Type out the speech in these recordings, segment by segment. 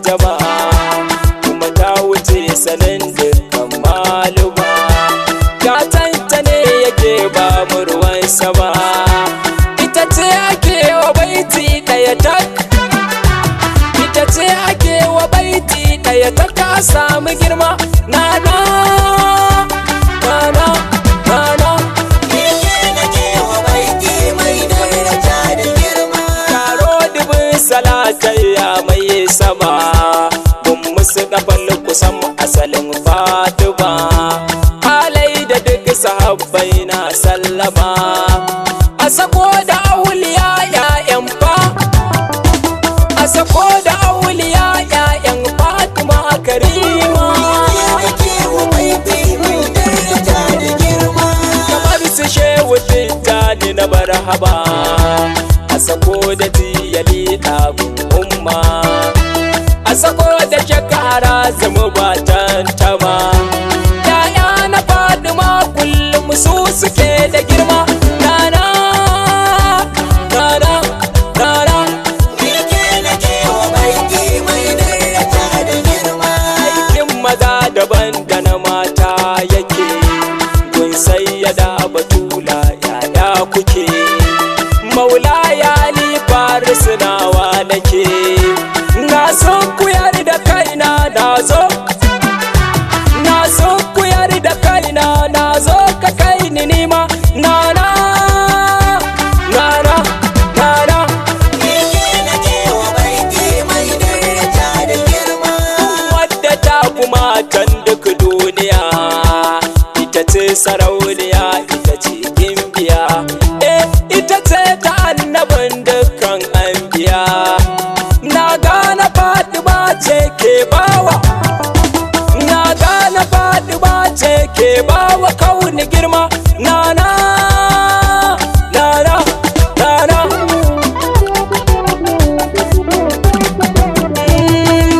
jama'a, kuma ta wuce sanin dukkan maluma. Gatanta ne yake ba mu ruwan sama, ita ce ake wa baiti ɗaya tak, ita ce ake wa baiti ɗaya tak. Ka samu girma nana nana nana, Ike nake wa baiti mai daraja da girma. karo dubin salatayya mai sama, gun musu ɗafal kusan asalin Fatima. Halai da duk sahabbai na sallama, a sako da auliya ƴaƴan fa, a sako da auliya ƴaƴan Fatima Karima. Ike nake wa baiti mai daraja da girma. Kamar su Shehu Tijjani na Barhaba, a sako da Tiyali ɗagun umma, a sako da Shekara zama ba tantama. Ya'ya na Fatima kullum su suke da girma. Nana nana nana, Ike nake wa baiti mai daraja da girma. aikin maza daban da na mata yake, gun sayyada Batula yaya kuke. Maula ya Ali Faris nawa nake, na so kuyar da kaina na zo, na so kuyar da kaina na zo, ka kai ni nima. Nana nana nana, Ike nake wa baiti mai daraja da girma. wadda ta kuma can duk duniya, ita ce sarauniya, ita ce gimbiya, ita ce ta annabin dukkan anbiya. Na gane Fatima ce ke bawa, na gane Fatima ce ke bawa kauni girma. Nana nana nana,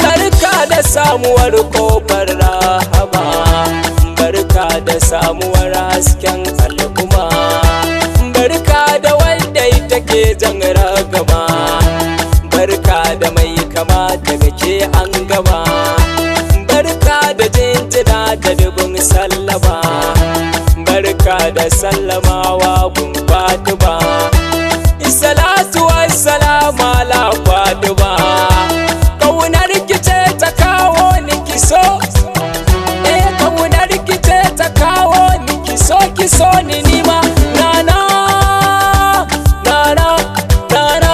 barka da samuwar kofar rahama, barka da samuwar hasken al'umma, barka da wanda ita ke jan ragama, barka da mai kama daga ke an gama, barka da jinjina da dubin sallama, barka da sallamawa gun Fatima. Salatu wassalamu ala Fatima, kaunar ki ce ta kawo ni kiso, kaunar ki ce ta kawo ni kiso, kiso ni nima. Nana nana nana,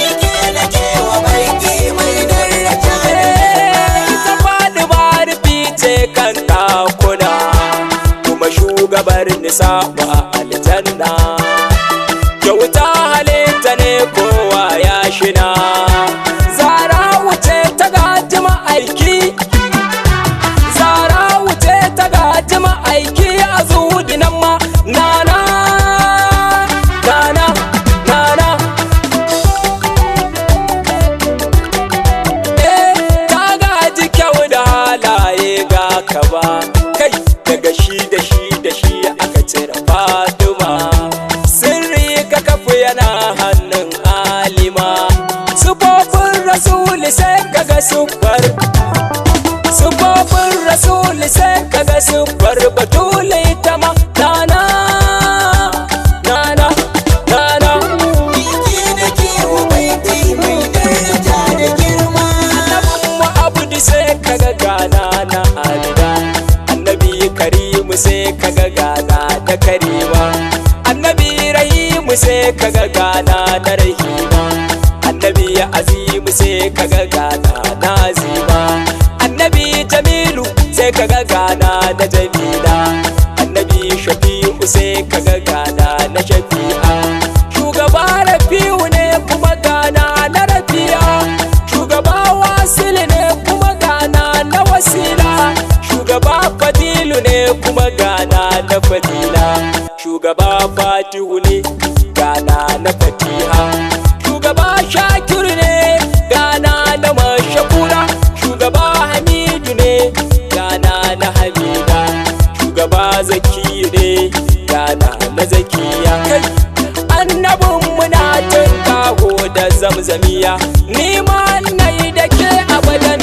Ike nake wa baiti mai daraja da girma. ita Fatima rufi ce kan ɗakuna, kuma shugabar nisa ba aljanna. Kyauta halitta ne kowa ya shina, Zara wuce ta gaji ma'aiki, Zara wuce ta gaji ma'aiki a zudinan ma. Nana nana nana, ta gaji kyau da halaye ga ka ba, kai daga shi da shi da shi aka cire Fatima. Sirri ka kafu yana hannun alima, sufofin rasuli sai kaga siffar, sufofin rasuli sai kaga siffar Batula ita ma. Nana nana nana, Ike nake wa baiti mai daraja da girma. annabin mu Abdu sai kaga gana na Amina, annabi Karimu sai kaga gana da Karima, annabi Rahimu sai kaga gana da Rahima, annabi Azimu sai kaga gana na Azima, annabi Jamilu sai kaga gana da Jamila, annabi Shafi'u sai kaga gana na Shafi'a, shugaba Rafi'u ne kuma gana na Rafi'a, shugaba Wasil ne kuma gana na Wasila, shugaba Fadilu ne kuma gana na Fadila, shugaba Fatihu ne gana na Fatiha, shugaba Shakir ne gana na Mashakura, shugaba Hamidu ne gana na Hamida, shugaba Zaki ne gana na Zakiya. Kai annabin muna tun kago da zamzamiya, ni ma nai da ke abadan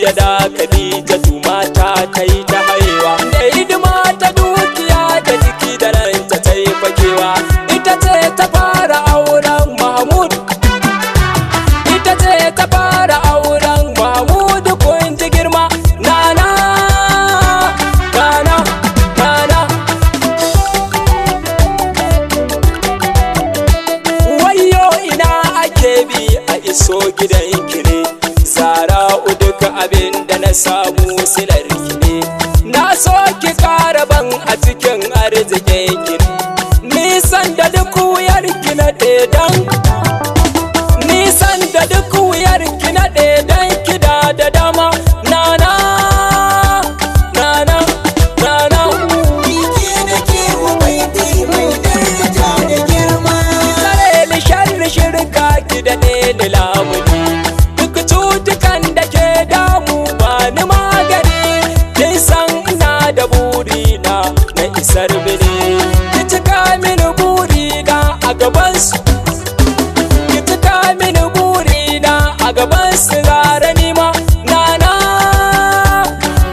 sayya da Khadija mata ta yi ta haihuwa, da hidima ta dukiya da jiki da ranta ta yi fakewa. Ita ce ta fara auren Mahmud, ita ce ta fara auren Mahmud, kun ji girma. Nana nana nana, wayo ina ake bi a iso gidan kire. Zara'u duka abin da na samu silar ki ne, na so ki kara ban a cikin arzikin ki. Nisan da duk wuyar ki na ɗedan, nisan da duk wuyar ki na ɗedan ki da dama. Nana nana nana, Biki nake wa baiti mai daraja da girma. tsare ni sharri shirka ki da ni lamuni. Duk cutukan da ke damu ba ni magani, kin san ina da burina na isar mini. Ki cika mini burina a gabansu, ki cika mini burina a gabansu. Zara ni ma nana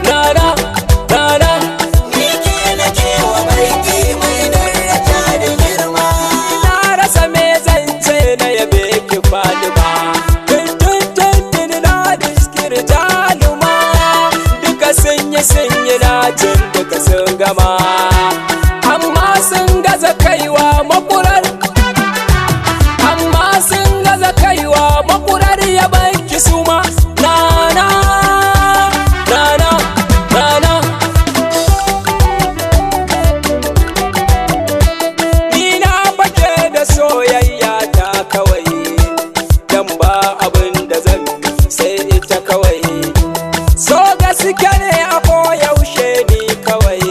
nana nana, Biki nake wa baiti mai daraja da girma. na rasa me zan ce na yabe ki Fatima. Tuntun na diskir jaluma, duka sun yi lajin duka sun gama, amma sun gaza kaiwa makurar, amma sun gaza kaiwa makurar yaban ki suma. Nana nana nana, ni na fake da soyayya ta kawai, dan ba abin da zan sai ita kawai. So gaske ne a koyaushe ni kawai,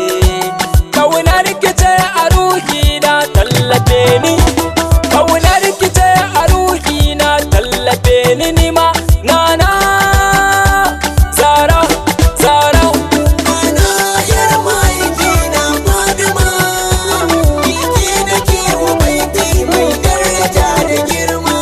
kaunar ki ce a ruhi na tallafe ni, kaunar ki ce a ruhi na tallafe ni. Ni ma nana Zara Zara, Ana yar mahaifi na Fatima. Biki nake wa baiti mai daraja da girma.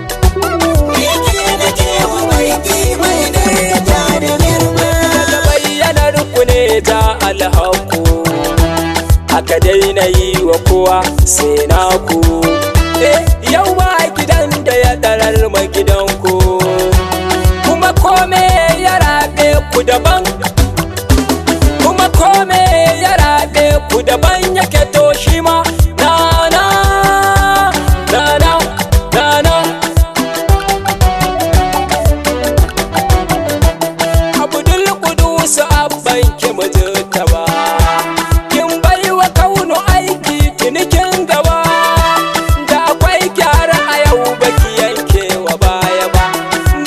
Biki nake wa baiti mai daraja da girma. da bayyanar ku ne ta alhaku, aka daina yi wa kowa sai naku. Yau ba gidan da ya ɗarar ma gidanku, kuma kome ya raɓe ku daban, kuma kome ya raɓe ku daban yake. To shi ma nana nana nana, Abdul Qudus abban ki mutunta ba, kin bai wa kaunu aiki tunikin gaba. Da akwai gyara a yau baki yanke wa baya ba,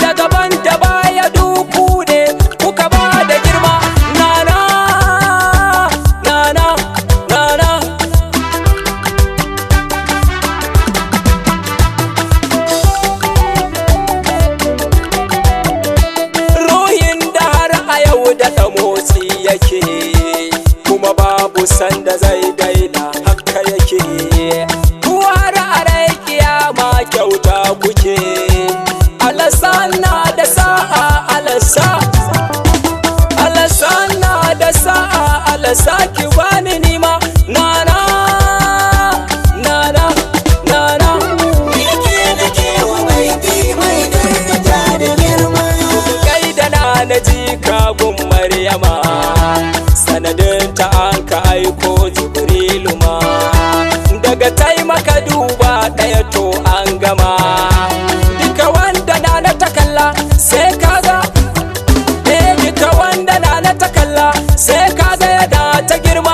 da gaban da baya duku ne kuka ba da girma. Nana nana nana, ruhin da har a yau da motsi yake, kuma babu sanda zai daina haka yake. Kuwar a rai kiyama kyauta kuke, alasana da sa'a alasa, alasana da sa'a alasa, ki bani nima. Nana nana nana, Biki nake wa baiti mai daraja da girma. kai da na ji kagun Maryama, sanadin ta an ka aiko Jibrilu ma. Daga taimaka duba ɗaya to an gama, duka wanda na ta kalla sai kaga, duka wanda na ta kalla sai kaga yana ta girma.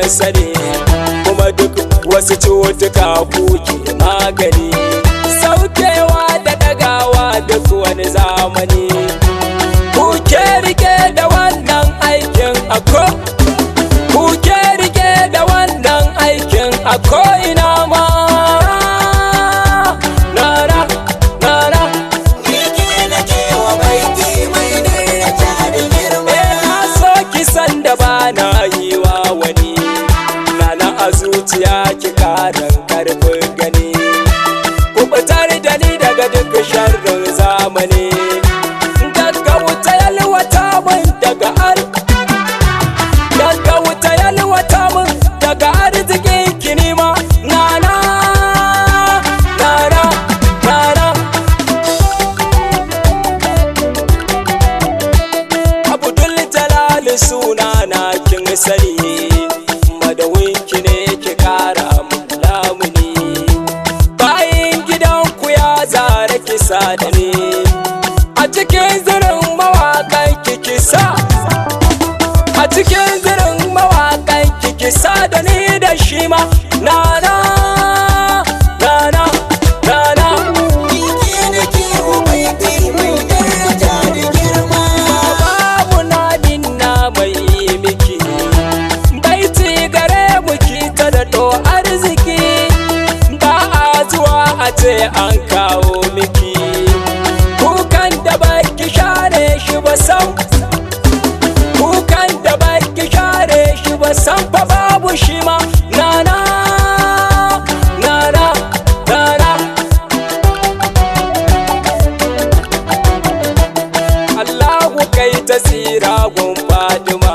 sani, kuma duk wasu cutuka kuke magani, saukewa da ɗagawa duk wani zamani, kuke rike da wannan aikin ako, kuke rike da wannan aikin a ko'ina ma. Nana, nana, Ni ke nake wa baiti mai daraja da girma. na so kisan da ba na yi wa wani, nana a zuciya ki karan karfin gani, kubutar da ni daga duk sharrin zamani, daga wuta yalwata mun daga daga wuta yalwata mun daga arzikin kinima. Nana, nana, nana, Abdul Jalal suna na kin sani, madawinki ne ki kara mun lamuni, bayan gidanku ya zara kisa da ni, a cikin zirin mawaƙan kisa, a cikin zirin mawaƙan kisa da ni da shi ma. Nana, nana, nana, Ni ke nake wa baiti mai daraja da girma. babu nadin na mai miki, baiti gare muki ta da to arziki, ba a zuwa a ce an kawo miki, kukan da baki share shi ba sam, kukan da baki share shi ba sam fa babu shi ma. Nana, nana, nana, Allahu kai ta tsira gun Fatima,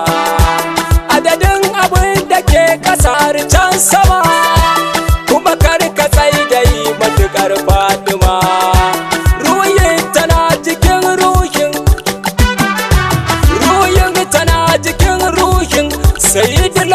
adadin abin da ke kasar can sama, kuma kar ka tsai da yi matukar Fatima, ruhin tana cikin ruhin, ruhin tana cikin ruhin Sayyidul